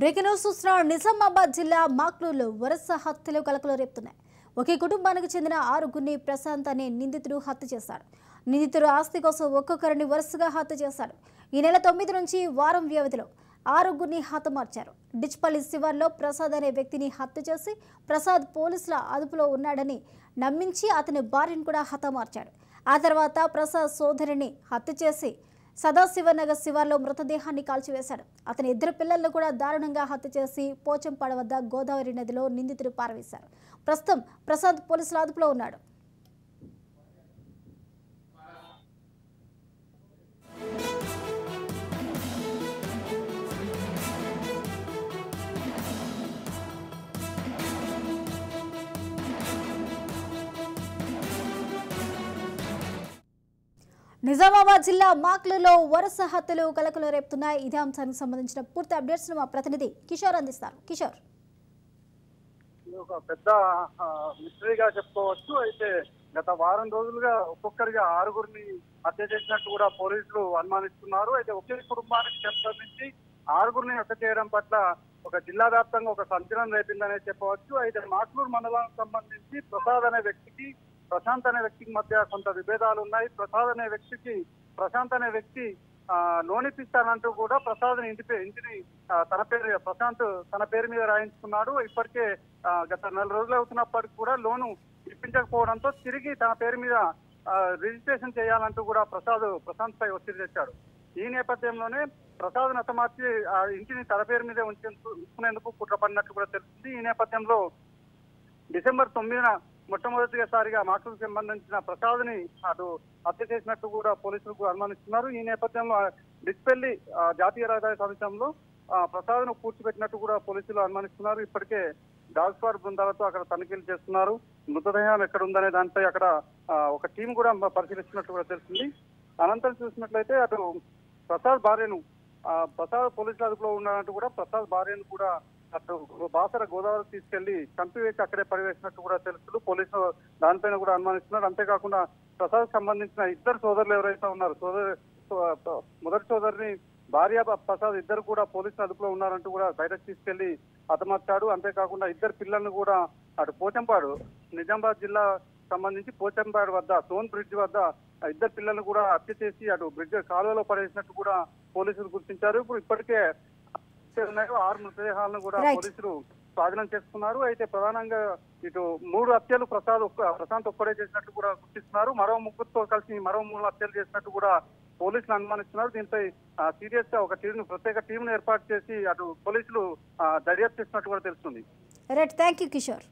Breaking news చూస్తున్న నిజామాబాద్ జిల్లా మాక్లూరులో వరుస హత్యలు కలకలం రేపుతున్నాయి. ఒకే కుటుంబానికి చెందిన ఆరుగురిని ప్రశాంత్ అనే నిందితుడు హత్య చేశాడు. నిందితుడు ఆస్తి కోసం ఒక్కొక్కరిని వరుసగా హత్య చేశాడు. ఈ నెల 9 నుంచి వారం వ్యవధిలో ఆరుగురిని హతమార్చారు. డిచ్పల్లి శివార్లో ప్రసాద్ అనే వ్యక్తిని హత్య చేసి ప్రసాద్ పోలీసుల అదుపులో ఉన్నాడని నమ్మించి అతని భార్యను కూడా హతమార్చాడు. ఆ తర్వాత ప్రసాద్ సోదరిని హత్య చేసి సదాశివనగర్ శివార్లో మృతదేహాన్ని కాల్చివేశాడు. అతని ఇద్దరు పిల్లలను కూడా దారుణంగా హత్య చేసి పోచంపాడ వద్ద గోదావరి నదిలో నిందితుడు పారవేశారు. ప్రస్తుతం ప్రసాద్ పోలీసుల అదుపులో ఉన్నాడు. నిజామాబాద్ జిల్లా మాక్లూరులో వరుస హత్యలు కలకలం రేపుతున్నాయి. ఇదే అంశానికి సంబంధించిన పూర్తి అప్డేట్స్ మా ప్రతినిధి కిషోర్ అందిస్తారు. కిషోర్, ఒక పెద్ద మిస్టరీగా చెప్పుకోవచ్చు. అయితే గత వారం రోజులుగా ఒక్కొక్కరిగా ఆరుగురిని హత్య చేసినట్టు కూడా పోలీసులు అనుమానిస్తున్నారు. అయితే ఒకే కుటుంబానికి సంబంధించి ఆరుగురిని హత్య చేయడం పట్ల ఒక జిల్లా వ్యాప్తంగా ఒక సంచలనం రేపిందనే చెప్పవచ్చు. అయితే మాక్లూరు మండలానికి సంబంధించి ప్రశాంత్ అనే వ్యక్తికి మధ్య కొంత విభేదాలు ఉన్నాయి. ప్రశాంత్ అనే వ్యక్తి లోన్ ఇప్పిస్తానంటూ కూడా ఇంటిని ప్రశాంత్ తన పేరు మీద రాయించుకున్నాడు. ఇప్పటికే గత 4 రోజులు అవుతున్నప్పటికీ కూడా లోను ఇప్పించకపోవడంతో తిరిగి తన పేరు మీద రిజిస్ట్రేషన్ చేయాలంటూ కూడా ప్రశాంత్ పై ఒత్తిడి తెచ్చాడు. ఈ నేపథ్యంలోనే ప్రసాద్ హతమార్చి ఆ ఇంటిని తన పేరు మీద ఉంచుకునేందుకు కుట్ర పడినట్టు కూడా తెలుస్తుంది. ఈ నేపథ్యంలో డిసెంబర్ 9న మొట్టమొదటిసారిగా మాటలకు సంబంధించిన ప్రసాద్ని అటు హత్య చేసినట్టు కూడా పోలీసులకు అనుమానిస్తున్నారు. ఈ నేపథ్యంలో డిచ్పల్లి జాతీయ రహదారి సమీపంలో ప్రసాద్ను పూడ్చిపెట్టినట్టు కూడా పోలీసులు అనుమానిస్తున్నారు. ఇప్పటికే డాగ్ స్క్వాడ్ బృందాలతో అక్కడ తనిఖీలు చేస్తున్నారు. మృతదేహం ఎక్కడ ఉందనే దానిపై అక్కడ ఒక టీం కూడా పరిశీలిస్తున్నట్టు కూడా తెలిసింది. అనంతరం చూసినట్లయితే అటు ప్రసాద్ పోలీసుల అదుపులో ఉన్నారంటూ కూడా ప్రసాద్ భార్యను కూడా అటు బాసర గోదావరి తీసుకెళ్లి చంపివేసి అక్కడే పడివేసినట్టు కూడా తెలుస్తుంది. పోలీసులు దానిపైన కూడా అనుమానిస్తున్నారు. అంతేకాకుండా ప్రసాద్ సంబంధించిన ఇద్దరు సోదరులు ఎవరైతే ఉన్నారు, మొదటి సోదరిని భార్య ప్రసాద్ ఇద్దరు కూడా పోలీసుల అదుపులో ఉన్నారంటూ కూడా బయటకు తీసుకెళ్లి హతమార్చాడు. అంతేకాకుండా ఇద్దరు పిల్లలను కూడా అటు పోచంపాడు నిజామాబాద్ జిల్లా సంబంధించి పోచంపాడు వద్ద సోన్ బ్రిడ్జ్ వద్ద ఇద్దరు పిల్లలను కూడా హత్య చేసి అటు బ్రిడ్జ్ కాలువలో పడేసినట్టు కూడా పోలీసులు గుర్తించారు. ఇప్పుడు ఇప్పటికే 6 మృతదేహాలను కూడా పోలీసులు స్వాధీనం చేసుకున్నారు. అయితే ప్రధానంగా ఇటు 3 హత్యలు ప్రశాంత్ ఒక్కడే చేసినట్టు కూడా గుర్తిస్తున్నారు. మరో ముగ్గురితో కలిసి మరో 3 హత్యలు చేసినట్టు కూడా పోలీసులు అనుమానిస్తున్నారు. దీనిపై సీరియస్ గా ఒక ప్రత్యేక టీంను ఏర్పాటు చేసి అటు పోలీసులు దర్యాప్తు చేసినట్టు కూడా తెలుస్తుంది. Right, thank you Kishore.